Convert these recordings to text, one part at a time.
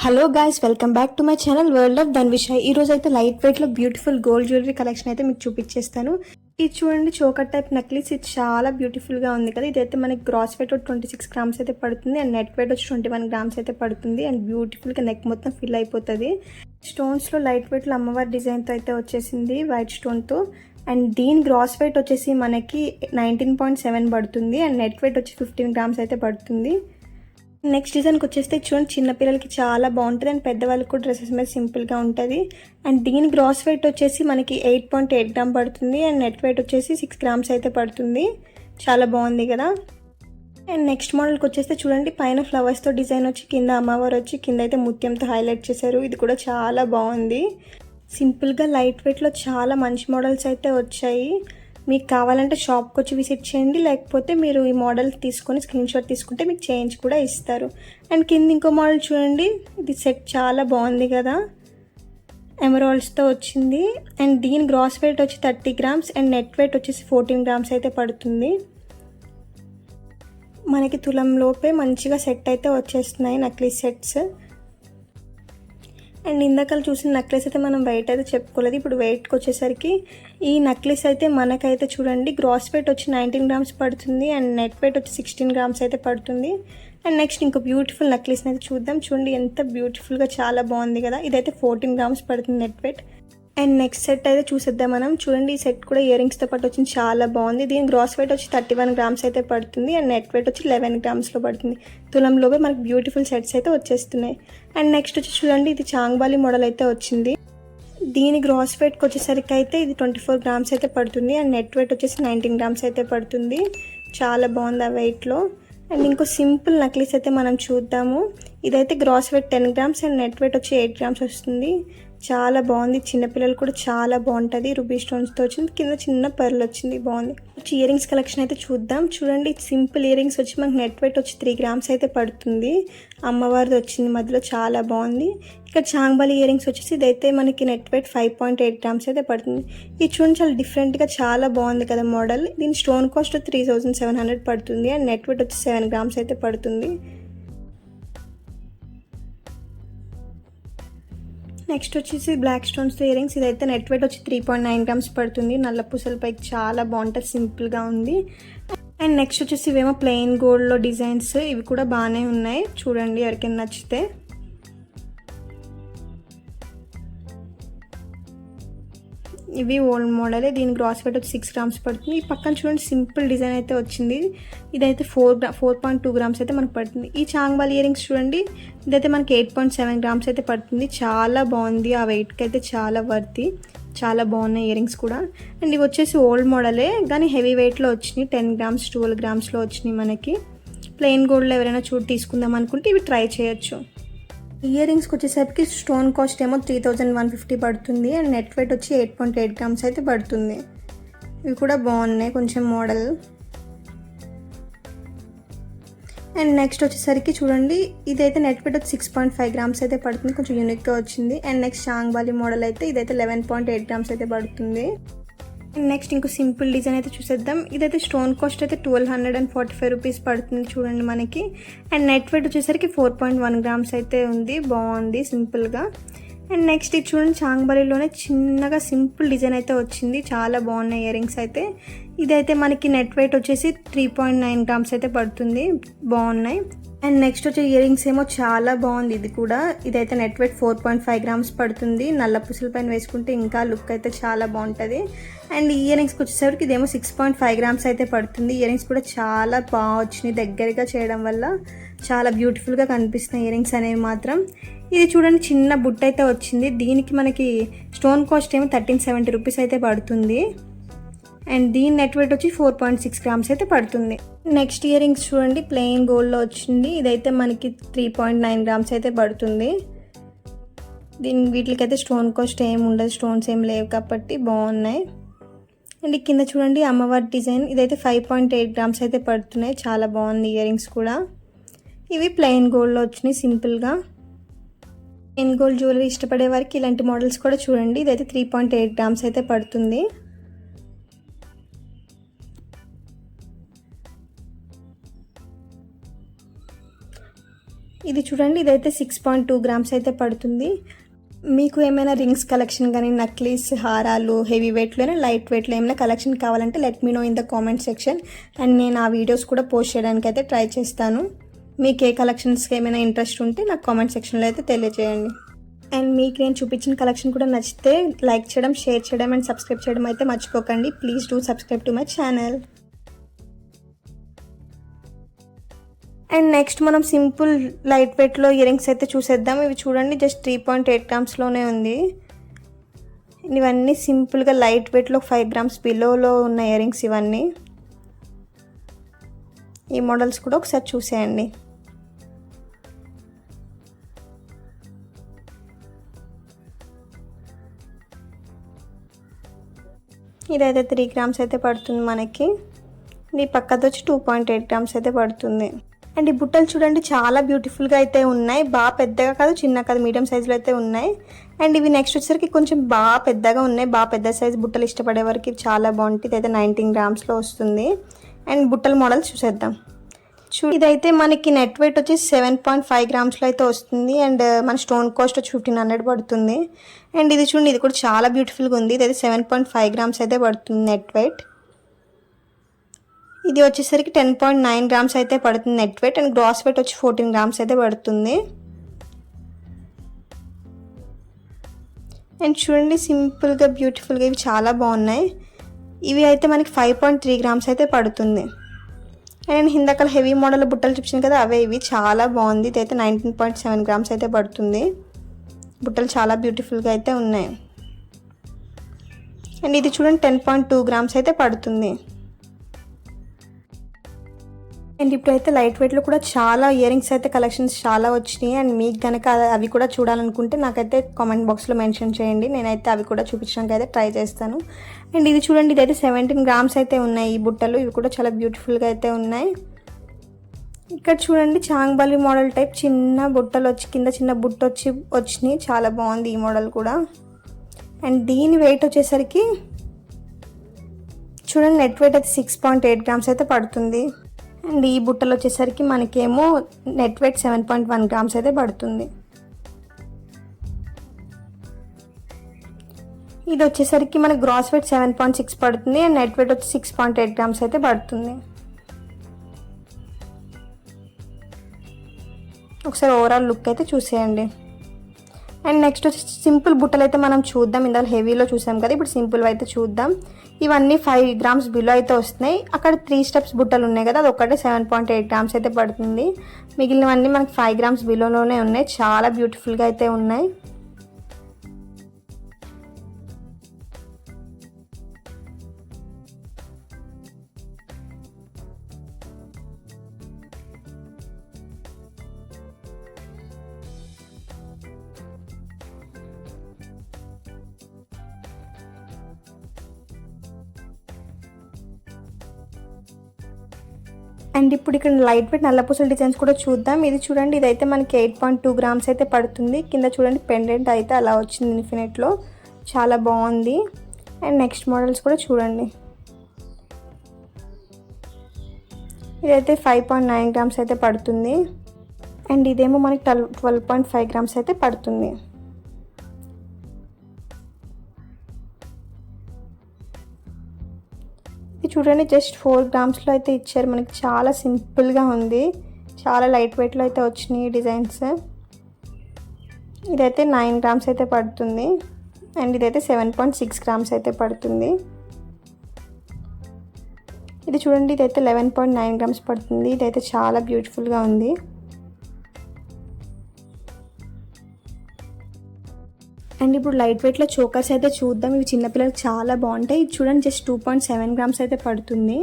Hello guys, welcome back to my channel world of Dhanvishay. ఈ రోజు అయితే లైట్ వెయిట్లో బ్యూటిఫుల్ గోల్డ్ జ్యువెలరీ కలెక్షన్ అయితే మీకు చూపించేస్తాను. ఇది చూడండి, చోకర్ టైప్ నక్లీస్. ఇది చాలా బ్యూటిఫుల్గా ఉంది కదా. ఇదైతే మనకి గ్రాస్ వెయిట్ 26 గ్రామ్స్ అయితే పడుతుంది అండ్ నెట్ వెయిట్ వచ్చి 21 గ్రామ్స్ అయితే పడుతుంది అండ్ బ్యూటిఫుల్గా నెక్ మొత్తం ఫిల్ అయిపోతుంది. స్టోన్స్లో లైట్ వెయిట్లో అమ్మవారి డిజైన్తో అయితే వచ్చేసింది వైట్ స్టోన్తో. అండ్ దీని గ్రాస్ వెయిట్ వచ్చేసి మనకి 19.7 పడుతుంది అండ్ నెట్ వెయిట్ వచ్చి 15 గ్రామ్స్ అయితే పడుతుంది. నెక్స్ట్ డిజైన్కి వచ్చేస్తే చూడండి, చిన్నపిల్లలకి చాలా బాగుంటుంది అండ్ పెద్దవాళ్ళకి కూడా డ్రెస్సెస్ మీద సింపుల్గా ఉంటుంది. అండ్ దీని గ్రాస్ వెయిట్ వచ్చేసి మనకి 8.8 గ్రామ్ పడుతుంది అండ్ నెట్ వెయిట్ వచ్చేసి 6 గ్రామ్స్ అయితే పడుతుంది. చాలా బాగుంది కదా. అండ్ నెక్స్ట్ మోడల్కి వచ్చేస్తే చూడండి, పైన ఫ్లవర్స్తో డిజైన్ వచ్చి కింద అమ్మవారు వచ్చి కింద అయితే ముత్యంతో హైలైట్ చేశారు. ఇది కూడా చాలా బాగుంది. సింపుల్గా లైట్ వెయిట్లో చాలా మంచి మోడల్స్ అయితే వచ్చాయి. మీకు కావాలంటే షాప్కి వచ్చి విజిట్ చేయండి, లేకపోతే మీరు ఈ మోడల్ తీసుకొని స్క్రీన్ షాట్ తీసుకుంటే మీకు చేంజ్ కూడా ఇస్తారు. అండ్ కింద ఇంకో మోడల్ చూడండి, ఇది సెట్ చాలా బాగుంది కదా, ఎమరాల్డ్స్తో వచ్చింది. అండ్ దీని గ్రాస్ వెయిట్ వచ్చి 30 గ్రామ్స్ అండ్ నెట్ వెయిట్ వచ్చేసి 14 గ్రామ్స్ అయితే పడుతుంది. మనకి తులం లోపే మంచిగా సెట్ అయితే వచ్చేస్తున్నాయి నక్లీస్ సెట్స్. అండ్ ఇందాక చూసిన నెక్లెస్ అయితే మనం వెయిట్ అయితే చెప్పుకోలేదు. ఇప్పుడు వెయిట్కి వచ్చేసరికి ఈ నెక్లెస్ అయితే మనకైతే చూడండి, గ్రాస్ వెయిట్ వచ్చి 19 గ్రామ్స్ పడుతుంది అండ్ నెట్ వెయిట్ వచ్చి 16 గ్రామ్స్ అయితే పడుతుంది. అండ్ నెక్స్ట్ ఇంకో బ్యూటిఫుల్ నెక్లెస్ని అయితే చూద్దాం. చూడండి ఎంత బ్యూటిఫుల్గా, చాలా బాగుంది కదా. ఇదైతే 14 గ్రామ్స్ పడుతుంది net weight. And next set అయితే చూసేద్దాం మనం. చూడండి, ఈ సెట్ కూడా ఇయర్ రింగ్స్తో పాటు వచ్చింది, చాలా బాగుంది. దీని గ్రాస్ వెయిట్ వచ్చి 31 గ్రామ్స్ అయితే పడుతుంది అండ్ నెట్ వెయిట్ వచ్చి 11 గ్రామ్స్లో పడుతుంది. తులంలోపే మనకి బ్యూటిఫుల్ సెట్స్ అయితే వచ్చేస్తున్నాయి. అండ్ నెక్స్ట్ వచ్చి చూడండి, ఇది చాంగ్బాలి మోడల్ అయితే వచ్చింది. దీని గ్రాస్ వెయిట్కి వచ్చేసరికి అయితే ఇది 24 గ్రామ్స్ అయితే పడుతుంది అండ్ నెట్ వెయిట్ వచ్చేసి 19 గ్రామ్స్ అయితే పడుతుంది. చాలా బాగుంది ఆ వెయిట్లో. అండ్ ఇంకో సింపుల్ నక్లీస్ అయితే మనం చూద్దాము. ఇదైతే gross weight 10 grams and net weight వచ్చి 8 గ్రామ్స్ వస్తుంది. చాలా బాగుంది, చిన్నపిల్లలు కూడా చాలా బాగుంటుంది. రూబీ స్టోన్స్తో వచ్చింది, కింద చిన్న పర్ల్ వచ్చింది, బాగుంది. వచ్చి ఇయర్ రింగ్స్ కలెక్షన్ అయితే చూద్దాం. చూడండి, సింపుల్ ఇయర్ రింగ్స్ వచ్చి మనకు నెట్ వెయిట్ వచ్చి 3 గ్రామ్స్ అయితే పడుతుంది. అమ్మవారిది వచ్చింది మధ్యలో, చాలా బాగుంది. ఇక్కడ చాంగ్బాలి ఇయర్ రింగ్స్ వచ్చేసి ఇదైతే మనకి నెట్ వెయిట్ 5.8 గ్రామ్స్ అయితే పడుతుంది. ఇది చూడండి, చాలా డిఫరెంట్గా చాలా బాగుంది కదా మోడల్. దీని స్టోన్ కాస్ట్ 3700 పడుతుంది అండ్ నెట్ వెయిట్ వచ్చి 7 గ్రామ్స్ అయితే పడుతుంది. నెక్స్ట్ వచ్చేసి బ్లాక్ స్టోన్స్తో ఇయర్ రింగ్స్. ఇదైతే నెట్ వెయిట్ వచ్చి 3.9 గ్రామ్స్ పడుతుంది. నల్ల పూసల పైకి చాలా బాగుంటుంది, సింపుల్గా ఉంది. అండ్ నెక్స్ట్ వచ్చేసి ఇవేమో ప్లెయిన్ గోల్డ్లో డిజైన్స్, ఇవి కూడా బాగానే ఉన్నాయి. చూడండి, ఎవరికైనా నచ్చితే. ఇవి ఓల్డ్ మోడలే. దీని గ్రాస్ వెయిట్ వచ్చి 6 గ్రామ్స్ పడుతుంది. ఈ పక్కన చూడండి, సింపుల్ డిజైన్ అయితే వచ్చింది. ఇదైతే 4.2 గ్రామ్స్ అయితే మనకు పడుతుంది. ఈ చాంగ్బాలి ఇయర్ రింగ్స్ చూడండి, ఇదైతే మనకి 8.7 గ్రామ్స్ అయితే పడుతుంది. చాలా బాగుంది, ఆ వెయిట్కి అయితే చాలా వర్తి. చాలా బాగున్నాయి ఇయర్ రింగ్స్ కూడా. అండ్ ఇవి వచ్చేసి ఓల్డ్ మోడలే కానీ హెవీ వెయిట్లో వచ్చినాయి. 10 గ్రామ్స్ 12 గ్రామ్స్లో వచ్చినాయి మనకి. ప్లెయిన్ గోల్డ్లో ఎవరైనా తీసుకుందాం అనుకుంటే ఇవి ట్రై చేయొచ్చు. ఇయర్ రింగ్స్కి వచ్చేసరికి స్టోన్ కాస్ట్ ఏమో 3150 పడుతుంది అండ్ నెట్ వెయిట్ వచ్చి 8.8 గ్రామ్స్ అయితే పడుతుంది. ఇవి కూడా బాగున్నాయి, కొంచెం మోడల్. అండ్ నెక్స్ట్ వచ్చేసరికి చూడండి, ఇదైతే నెట్ వెయిట్ వచ్చి 6.5 గ్రామ్స్ అయితే పడుతుంది, కొంచెం యూనిక్గా వచ్చింది. అండ్ నెక్స్ట్ చాంగ్బాలి మోడల్ అయితే ఇదైతే 11.8 గ్రామ్స్ అయితే పడుతుంది. అండ్ నెక్స్ట్ ఇంకో సింపుల్ డిజైన్ అయితే చూసేద్దాం. ఇదైతే స్టోన్ కాస్ట్ అయితే 1245 రూపీస్ పడుతుంది చూడండి మనకి. అండ్ నెట్ వెయిట్ వచ్చేసరికి 4.1 గ్రామ్స్ అయితే ఉంది, బాగుంది సింపుల్గా. అండ్ నెక్స్ట్ ఇది చూడండి, చాంగ్బాలిలోనే చిన్నగా సింపుల్ డిజైన్ అయితే వచ్చింది, చాలా బాగున్నాయి ఇయర్ రింగ్స్ అయితే. ఇదైతే మనకి నెట్ వెయిట్ వచ్చేసి 3.9 గ్రామ్స్ అయితే పడుతుంది, బాగున్నాయి. అండ్ నెక్స్ట్ వచ్చే ఇయర్ రింగ్స్ ఏమో చాలా బాగుంది. ఇది కూడా ఇదైతే నెట్ వెయిట్ 4.5 గ్రామ్స్ పడుతుంది. నల్ల పూసల పైన వేసుకుంటే ఇంకా లుక్ అయితే చాలా బాగుంటుంది. అండ్ ఇయర్ రింగ్స్కి వచ్చేసరికి ఇదేమో 6.5 గ్రామ్స్ అయితే పడుతుంది. ఇయర్ రింగ్స్ కూడా చాలా బాగా వచ్చినాయి, దగ్గరగా చేయడం వల్ల చాలా బ్యూటిఫుల్గా కనిపిస్తున్నాయి ఇయర్ రింగ్స్ అనేవి మాత్రం. ఇది చూడండి, చిన్న బుట్ట అయితే వచ్చింది. దీనికి మనకి స్టోన్ కాస్ట్ ఏమో 1370 రూపీస్ అయితే పడుతుంది అండ్ దీని నెట్ వెయిట్ వచ్చి 4.6 గ్రామ్స్ అయితే పడుతుంది. నెక్స్ట్ ఇయర్ రింగ్స్ చూడండి, ప్లెయిన్ గోల్డ్లో వచ్చింది. ఇదైతే మనకి 3.9 గ్రామ్స్ అయితే పడుతుంది. వీటికైతే స్టోన్ కాస్ట్ ఏమి ఉండదు, స్టోన్స్ ఏం లేవు కాబట్టి బాగున్నాయి. అండ్ కింద చూడండి అమ్మవారి డిజైన్, ఇదైతే 5.8 గ్రామ్స్ అయితే పడుతున్నాయి, చాలా బాగుంది ఇయర్ రింగ్స్ కూడా. ఇవి ప్లెయిన్ గోల్డ్లో వచ్చినాయి సింపుల్గా. ప్లెయిన్ గోల్డ్ జ్యువెలరీ ఇష్టపడే వారికి ఇలాంటి మోడల్స్ కూడా చూడండి. ఇదైతే 3.8 గ్రామ్స్ అయితే పడుతుంది. ఇది చూడండి, ఇదైతే 6.2 గ్రామ్స్ అయితే పడుతుంది. మీకు ఏమైనా రింగ్స్ కలెక్షన్ కానీ, నక్లీస్, హారాలు, హెవీ వెయిట్లోనే లైట్ వెయిట్లో ఏమైనా కలెక్షన్ కావాలంటే let me know in the comment section. And నేను ఆ వీడియోస్ కూడా పోస్ట్ చేయడానికి అయితే ట్రై చేస్తాను. మీకు ఏ కలెక్షన్స్కి ఏమైనా ఇంట్రెస్ట్ ఉంటే నాకు కామెంట్ సెక్షన్లో అయితే తెలియజేయండి. అండ్ మీకు నేను చూపించిన కలెక్షన్ కూడా నచ్చితే లైక్ చేయడం, షేర్ చేయడం అండ్ సబ్స్క్రైబ్ చేయడం అయితే మర్చిపోకండి. Please do subscribe to my channel. And next మనం సింపుల్ లైట్ వెయిట్లో ఇయర్ రింగ్స్ అయితే చూసేద్దాం. ఇవి చూడండి, జస్ట్ 3.8 గ్రామ్స్లోనే ఉంది. ఇవన్నీ సింపుల్గా లైట్ వెయిట్లో 5 గ్రామ్స్ బిలోలో ఉన్న ఇయర్ రింగ్స్ ఇవన్నీ. ఈ మోడల్స్ కూడా ఒకసారి చూసేయండి. ఇదైతే 3 గ్రామ్స్ అయితే పడుతుంది మనకి. ఇది పక్కది వచ్చి 2.8 గ్రామ్స్ అయితే పడుతుంది. అండ్ ఈ బుట్టలు చూడండి, చాలా బ్యూటిఫుల్గా అయితే ఉన్నాయి. బాగా పెద్దగా కాదు, చిన్న కాదు, మీడియం సైజులో అయితే ఉన్నాయి. అండ్ ఇవి నెక్స్ట్ వచ్చేసరికి కొంచెం బాగా పెద్దగా ఉన్నాయి. బాగా పెద్ద సైజు బుట్టలు ఇష్టపడే వరకు చాలా బాగుంటుంది. ఇదైతే 19 గ్రామ్స్లో వస్తుంది. అండ్ బుట్టల మోడల్స్ చూసేద్దాం. ఇదైతే మనకి నెట్ వెయిట్ వచ్చి 7.5 గ్రామ్స్లో అయితే వస్తుంది. అండ్ మన స్టోన్ కాస్ట్ వచ్చి 1500 పడుతుంది. అండ్ ఇది చూడండి, ఇది కూడా చాలా బ్యూటిఫుల్గా ఉంది. ఇదైతే 7.5 గ్రామ్స్ అయితే పడుతుంది నెట్ వెయిట్. ఇది వచ్చేసరికి 10.9 గ్రామ్స్ అయితే పడుతుంది net weight. And gross weight వచ్చి 14 గ్రామ్స్ అయితే పడుతుంది. అండ్ చూడండి, సింపుల్గా బ్యూటిఫుల్గా ఇవి చాలా బాగున్నాయి. ఇవి అయితే మనకి 5.3 గ్రామ్స్ అయితే పడుతుంది. అండ్ హిందాకల హెవీ మోడల్ బుట్టలు చూపించాను కదా, అవే ఇవి. చాలా బాగుంది. ఇదైతే 19.7 గ్రామ్స్ అయితే పడుతుంది. బుట్టలు చాలా బ్యూటిఫుల్గా అయితే ఉన్నాయి. అండ్ ఇది చూడండి, 10.2 గ్రామ్స్ అయితే పడుతుంది. అండ్ ఇప్పుడైతే లైట్ వెయిట్లో కూడా చాలా ఇయర్ రింగ్స్ అయితే కలెక్షన్స్ చాలా వచ్చినాయి. అండ్ మీకు కనుక అవి కూడా చూడాలనుకుంటే నాకైతే కామెంట్ బాక్స్లో మెన్షన్ చేయండి. నేనైతే అవి కూడా చూపించడానికి అయితే ట్రై చేస్తాను. అండ్ ఇది చూడండి, ఇదైతే 17 గ్రామ్స్ అయితే ఉన్నాయి ఈ బుట్టలు. ఇవి కూడా చాలా బ్యూటిఫుల్గా అయితే ఉన్నాయి. ఇక్కడ చూడండి, చాంగ్బాలి మోడల్ టైప్ చిన్న బుట్టలు వచ్చి కింద చిన్న బుట్ట వచ్చినాయి. చాలా బాగుంది ఈ మోడల్ కూడా. అండ్ దీని వెయిట్ వచ్చేసరికి చూడండి, నెట్ వెయిట్ అయితే 6.8 గ్రామ్స్ అయితే పడుతుంది. అండ్ ఈ బుట్టలు వచ్చేసరికి మనకేమో నెట్ వెయిట్ 7.1 గ్రామ్స్ అయితే పడుతుంది. ఇది వచ్చేసరికి మనకి గ్రాస్ వెయిట్ 7.6 పడుతుంది. అండ్ నెట్ వెయిట్ వచ్చి 6.8 గ్రామ్స్ అయితే పడుతుంది. ఒకసారి ఓవరాల్ లుక్ అయితే చూసేయండి. అండ్ నెక్స్ట్ వచ్చి సింపుల్ బుట్టలు అయితే మనం చూద్దాం. ఇందులో హెవీలో చూసాం కదా, ఇప్పుడు సింపుల్ అయితే చూద్దాం. ఇవన్నీ 5 గ్రామ్స్ బిలో అయితే వస్తున్నాయి. అక్కడ 3 స్టెప్స్ బుట్టలు ఉన్నాయి కదా, అది ఒకటే 7.8 గ్రామ్స్ అయితే పడుతుంది. మిగిలినవన్నీ మనకి 5 గ్రామ్స్ బిలోలోనే ఉన్నాయి. చాలా బ్యూటిఫుల్గా అయితే ఉన్నాయి. అండ్ ఇప్పుడు ఇక్కడ లైట్ వెయిట్ నల్లపూసల డిజైన్స్ కూడా చూద్దాం. ఇది చూడండి, ఇదైతే మనకి 8.2 గ్రామ్స్ అయితే పడుతుంది. కింద చూడండి, పెండెంట్ అయితే అలా వచ్చింది ఇన్ఫినిట్లో. చాలా బాగుంది. అండ్ నెక్స్ట్ మోడల్స్ కూడా చూడండి. ఇదైతే 5.9 గ్రామ్స్ అయితే పడుతుంది. అండ్ ఇదేమో మనకి 12.5 గ్రామ్స్ అయితే పడుతుంది. ఇది చూడండి, జస్ట్ 4 గ్రామ్స్లో అయితే ఇచ్చారు మనకి. చాలా సింపుల్గా ఉంది. చాలా లైట్ వెయిట్లో అయితే వచ్చినాయి డిజైన్స్. ఇదైతే 9 గ్రామ్స్ అయితే పడుతుంది. అండ్ ఇదైతే 7.6 గ్రామ్స్ అయితే పడుతుంది. ఇది చూడండి, ఇదైతే 11.9 గ్రామ్స్ పడుతుంది. ఇదైతే చాలా బ్యూటిఫుల్గా ఉంది. అండ్ ఇప్పుడు లైట్ వెయిట్లో చోకర్స్ అయితే చూద్దాం. ఇవి చిన్నపిల్లలకి చాలా బాగుంటాయి. ఇది చూడండి, జస్ట్ 2.7 గ్రామ్స్ అయితే పడుతుంది.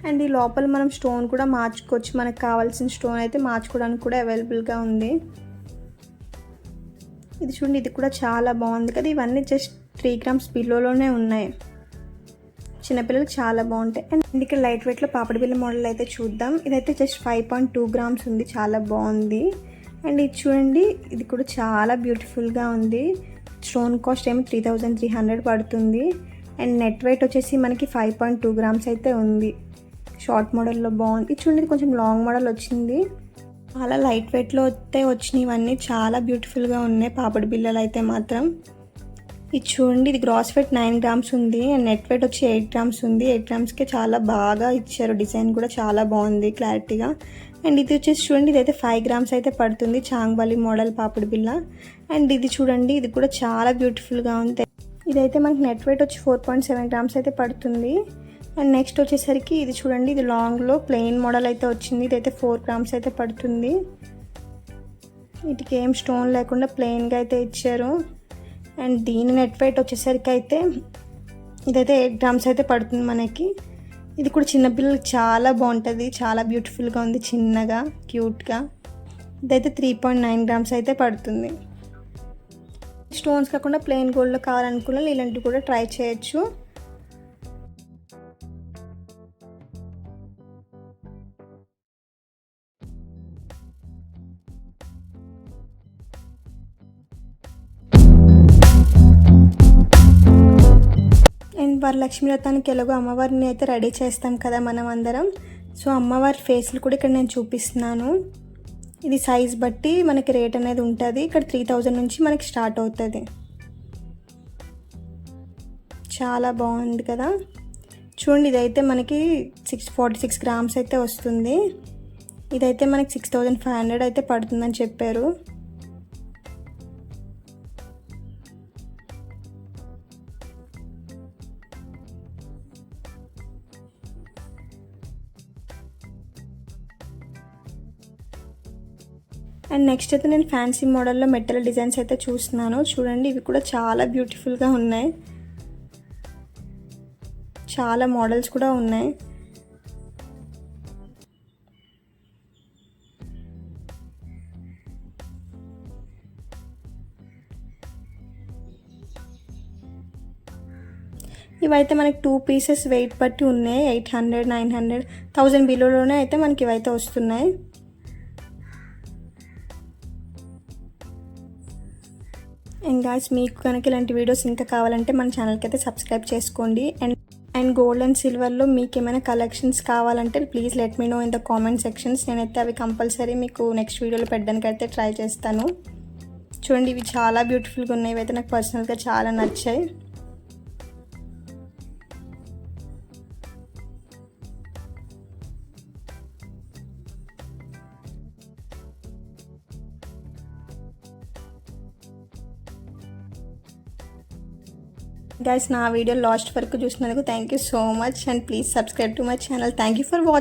అండ్ ఈ లోపల మనం స్టోన్ కూడా మార్చుకోవచ్చు. మనకు కావాల్సిన స్టోన్ అయితే మార్చుకోవడానికి కూడా అవైలబుల్గా ఉంది. ఇది చూడండి, ఇది కూడా చాలా బాగుంది కదా. ఇవన్నీ జస్ట్ 3 గ్రామ్స్ బిలోలోనే ఉన్నాయి. చిన్నపిల్లలకి చాలా బాగుంటాయి. అండ్ ఇక్కడ లైట్ వెయిట్లో పాపడి బిల్ల మోడల్ అయితే చూద్దాం. ఇదైతే జస్ట్ 5.2 గ్రామ్స్ ఉంది. చాలా బాగుంది. అండ్ ఇది చూడండి, ఇది కూడా చాలా బ్యూటిఫుల్గా ఉంది. స్టోన్ కాస్ట్ ఏమో 3300 పడుతుంది. అండ్ నెట్ వెయిట్ వచ్చేసి మనకి 5.2 గ్రామ్స్ అయితే ఉంది. షార్ట్ మోడల్లో బాగుంది. ఇది చూడండి, కొంచెం లాంగ్ మోడల్ వచ్చింది. చాలా లైట్ వెయిట్లో అయితే వచ్చినాయి ఇవన్నీ, చాలా బ్యూటిఫుల్గా ఉన్నాయి పాపడి బిళ్ళలు అయితే మాత్రం. ఇది చూడండి, ఇది గ్రాస్ వెయిట్ 9 గ్రామ్స్ ఉంది అండ్ నెట్ వెయిట్ వచ్చి 8 గ్రామ్స్ ఉంది. 8 గ్రామ్స్కి చాలా బాగా ఇచ్చారు, డిజైన్ కూడా చాలా బాగుంది క్లారిటీగా. అండ్ ఇది వచ్చేసి చూడండి, ఇదైతే 5 గ్రామ్స్ అయితే పడుతుంది, చాంగ్బాలి మోడల్ పాపిడి బిళ్ళ. అండ్ ఇది చూడండి, ఇది కూడా చాలా బ్యూటిఫుల్గా ఉంది. ఇదైతే మనకి నెట్ వెయిట్ వచ్చి 4.7 గ్రామ్స్ అయితే పడుతుంది. అండ్ నెక్స్ట్ వచ్చేసరికి ఇది చూడండి, ఇది లాంగ్లో ప్లెయిన్ మోడల్ అయితే వచ్చింది. ఇదైతే 4 గ్రామ్స్ అయితే పడుతుంది. వీటికి ఏం స్టోన్ లేకుండా ప్లెయిన్గా అయితే ఇచ్చారు. అండ్ దీని నెట్ వెయిట్ వచ్చేసరికి అయితే ఇదైతే 8 గ్రామ్స్ అయితే పడుతుంది మనకి. ఇది కూడా చిన్నపిల్లలకి చాలా బాగుంటుంది, చాలా బ్యూటిఫుల్గా ఉంది, చిన్నగా క్యూట్గా. ఇదైతే 3.9 గ్రామ్స్ అయితే పడుతుంది. స్టోన్స్ కాకుండా ప్లెయిన్ గోల్డ్లో కావాలనుకున్న ఇలాంటివి కూడా ట్రై చేయొచ్చు. అండ్ వరలక్ష్మి వ్రతానికి ఎలాగో అమ్మవారిని అయితే రెడీ చేస్తాం కదా మనం అందరం. సో అమ్మవారి ఫేస్లు కూడా ఇక్కడ నేను చూపిస్తున్నాను. ఇది సైజ్ బట్టి మనకి రేట్ అనేది ఉంటుంది. ఇక్కడ 3000 నుంచి మనకి స్టార్ట్ అవుతుంది. చాలా బాగుంది కదా చూడండి. ఇదైతే మనకి 46 గ్రామ్స్ అయితే వస్తుంది. ఇదైతే మనకి 6500 అయితే పడుతుందని చెప్పారు. అండ్ నెక్స్ట్ అయితే నేను ఫ్యాన్సీ మోడల్లో మెటల్ డిజైన్స్ అయితే చూస్తున్నాను. చూడండి, ఇవి కూడా చాలా బ్యూటిఫుల్గా ఉన్నాయి, చాలా మోడల్స్ కూడా ఉన్నాయి. ఇవైతే మనకి 2 పీసెస్ వెయిట్ బట్టి ఉన్నాయి. 800, 900, 1000 బిలోలోనే అయితే మనకి ఇవైతే వస్తున్నాయి. అండ్ గాయ్స్, మీకు కనుక ఇలాంటి వీడియోస్ ఇంకా కావాలంటే మన ఛానల్కి అయితే సబ్స్క్రైబ్ చేసుకోండి. అండ్ గోల్డ్ అండ్ సిల్వర్లో మీకు ఏమైనా కలెక్షన్స్ కావాలంటే please let me know in the comment sections. నేనైతే అవి కంపల్సరీ మీకు నెక్స్ట్ వీడియోలో పెట్టడానికి అయితే ట్రై చేస్తాను. చూడండి, ఇవి చాలా బ్యూటిఫుల్గా ఉన్నాయి. ఇవైతే నాకు పర్సనల్గా చాలా నచ్చాయి. Guys, నా వీడియో లాస్ట్ వరకు చూసినందుకు thank you so much and please subscribe to my channel. Thank you for watching.